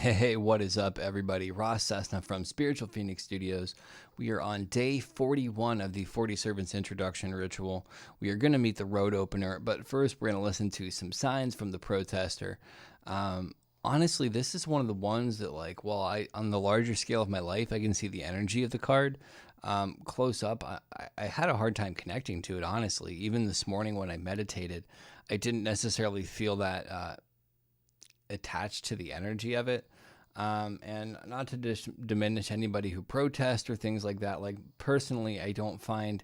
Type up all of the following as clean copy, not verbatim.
Hey, what is up, everybody? Ross Cessna from Spiritual Phoenix Studios. We are on day 41 of the 40 Servants Introduction Ritual. We are going to meet the road opener, but first we're going to listen to some signs from the protester. Honestly, this is one of the ones that, on the larger scale of my life, I can see the energy of the card. Close up, I had a hard time connecting to it, honestly. Even this morning when I meditated, I didn't necessarily feel that attached to the energy of it. And not to diminish anybody who protests or things like that. Like, personally, I don't find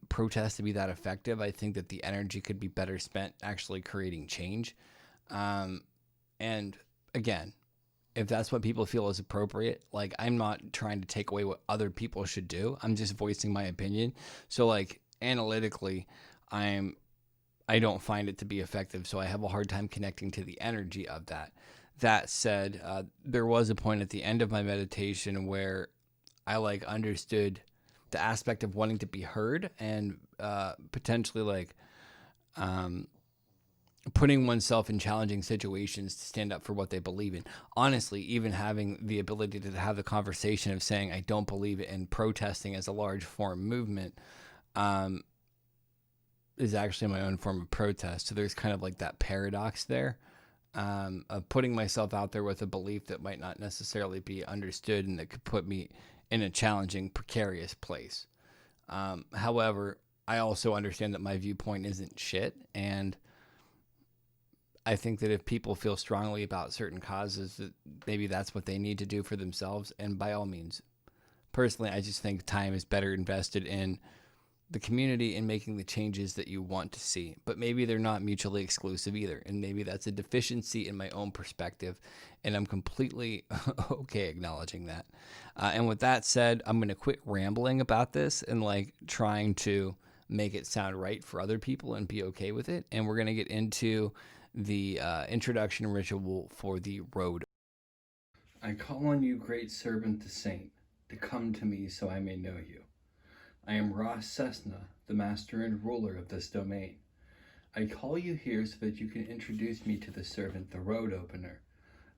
protests to be that effective. I think that the energy could be better spent actually creating change. And again, if that's what people feel is appropriate, like, I'm not trying to take away what other people should do. I'm just voicing my opinion. So, like, analytically, I don't find it to be effective, so I have a hard time connecting to the energy of that. That said, there was a point at the end of my meditation where I understood the aspect of wanting to be heard and potentially putting oneself in challenging situations to stand up for what they believe in. Honestly, even having the ability to have the conversation of saying I don't believe it and protesting as a large form movement is actually my own form of protest. So there's kind of like that paradox there of putting myself out there with a belief that might not necessarily be understood and that could put me in a challenging, precarious place. However, I also understand that my viewpoint isn't shit, and I think that if people feel strongly about certain causes, that maybe that's what they need to do for themselves. And by all means, personally, I just think time is better invested in the community and making the changes that you want to see. But maybe they're not mutually exclusive either. And maybe that's a deficiency in my own perspective. And I'm completely okay acknowledging that. And with that said, I'm going to quit rambling about this and trying to make it sound right for other people and be okay with it. And we're going to get into the introduction ritual for the road. I call on you, great servant the saint, to come to me so I may know you. I am Ross Cessna, the master and ruler of this domain. I call you here so that you can introduce me to the servant, the road opener,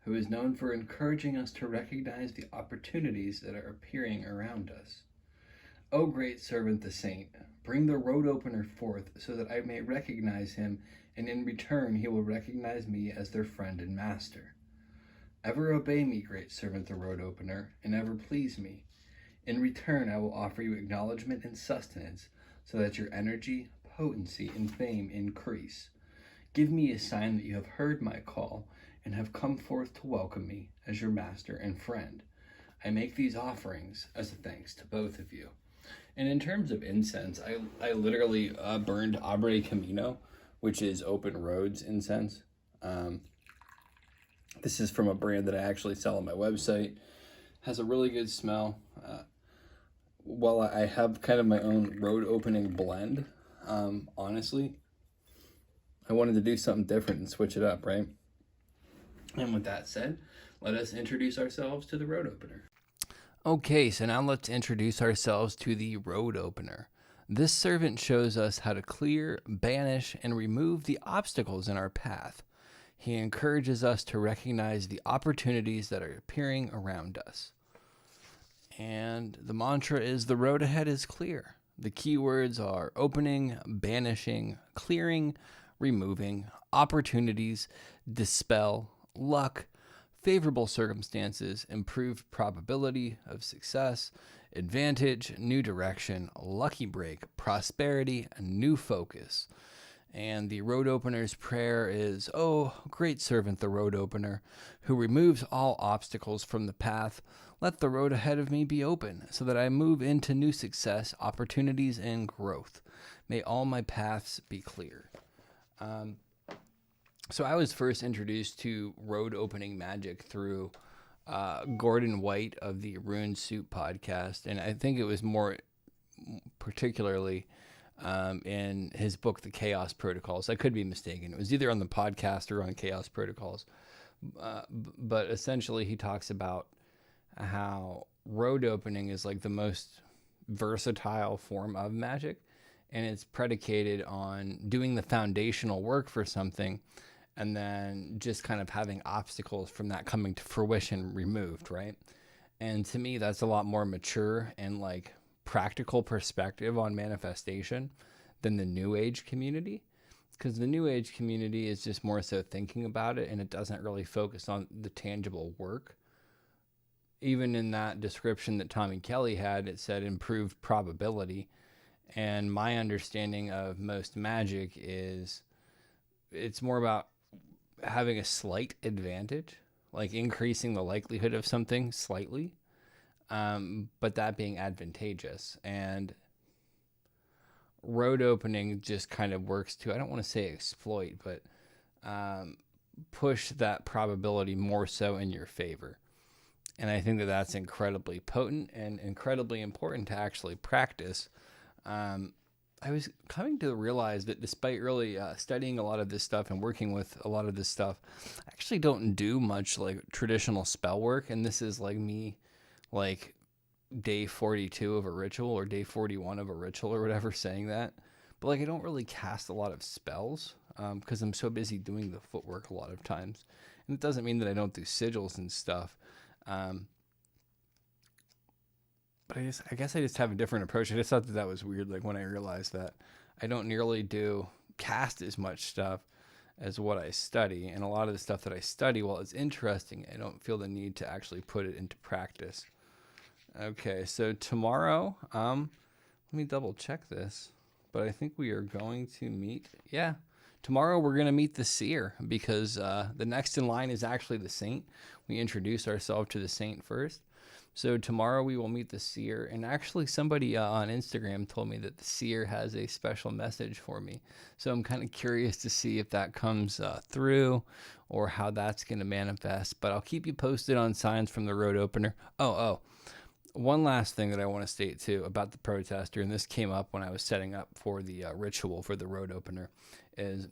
who is known for encouraging us to recognize the opportunities that are appearing around us. O great servant the saint, bring the road opener forth so that I may recognize him, and in return he will recognize me as their friend and master. Ever obey me, great servant the road opener, and ever please me. In return, I will offer you acknowledgement and sustenance so that your energy, potency, and fame increase. Give me a sign that you have heard my call and have come forth to welcome me as your master and friend. I make these offerings as a thanks to both of you. And in terms of incense, I literally burned Abre Camino, which is open roads incense. This is from a brand that I actually sell on my website. Has a really good smell. While I have kind of my own road opening blend, honestly, I wanted to do something different and switch it up, right? And with that said, let us introduce ourselves to the road opener. Okay, so now let's introduce ourselves to the road opener. This servant shows us how to clear, banish, and remove the obstacles in our path. He encourages us to recognize the opportunities that are appearing around us. And the mantra is the road ahead is clear. The keywords are opening, banishing, clearing, removing, opportunities, dispel, luck, favorable circumstances, improved probability of success, advantage, new direction, lucky break, prosperity, new focus. And the road opener's prayer is, "Oh, great servant, the road opener, who removes all obstacles from the path, let the road ahead of me be open, so that I move into new success, opportunities, and growth. May all my paths be clear." So I was first introduced to road opening magic through Gordon White of the Rune Soup podcast, and I think it was more particularly in his book, The Chaos Protocols. I could be mistaken. It was either on the podcast or on Chaos Protocols. But essentially he talks about how road opening is like the most versatile form of magic, and it's predicated on doing the foundational work for something and then just kind of having obstacles from that coming to fruition removed, right? And to me, that's a lot more mature and like practical perspective on manifestation than the New Age community. Because the New Age community is just more so thinking about it, and it doesn't really focus on the tangible work. Even in that description that Tommie Kelly had, it said improved probability. And my understanding of most magic is it's more about having a slight advantage, like increasing the likelihood of something slightly, but that being advantageous. And road opening just kind of works to, I don't want to say exploit, but push that probability more so in your favor. And I think that that's incredibly potent and incredibly important to actually practice. I was coming to realize that despite really studying a lot of this stuff and working with a lot of this stuff, I actually don't do much like traditional spell work. And this is like me, like day 42 of a ritual or day 41 of a ritual or whatever, saying that. But like I don't really cast a lot of spells because I'm so busy doing the footwork a lot of times. And it doesn't mean that I don't do sigils and stuff. But I guess I just have a different approach. I just thought that was weird. Like when I realized that I don't nearly do cast as much stuff as what I study. And a lot of the stuff that I study, while it's interesting, I don't feel the need to actually put it into practice. Okay, so tomorrow, let me double check this, but I think we are going to meet, tomorrow we're going to meet the seer, because the next in line is actually the saint. We introduce ourselves to the saint first. So tomorrow we will meet the seer, and actually somebody on Instagram told me that the seer has a special message for me. So I'm kind of curious to see if that comes through or how that's going to manifest, but I'll keep you posted on signs from the road opener. One last thing that I want to state too about the protester, and this came up when I was setting up for the ritual for the road opener, is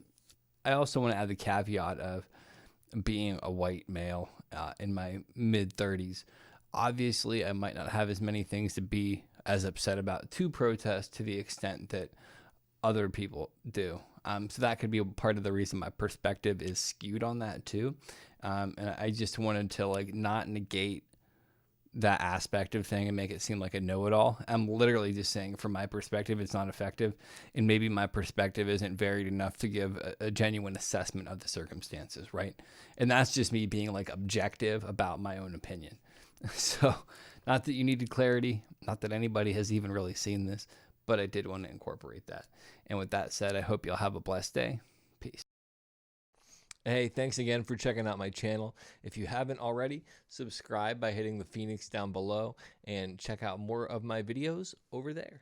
I also want to add the caveat of being a white male in my mid 30s. Obviously, I might not have as many things to be as upset about to protest to the extent that other people do. So that could be a part of the reason my perspective is skewed on that too. And I just wanted to like not negate that aspect of thing and make it seem like a know-it-all. I'm literally just saying from my perspective, it's not effective. And maybe my perspective isn't varied enough to give a genuine assessment of the circumstances, right? And that's just me being like objective about my own opinion. So not that you needed clarity, not that anybody has even really seen this, but I did want to incorporate that. And with that said, I hope you'll have a blessed day. Peace. Hey, thanks again for checking out my channel. If you haven't already, subscribe by hitting the phoenix down below and check out more of my videos over there.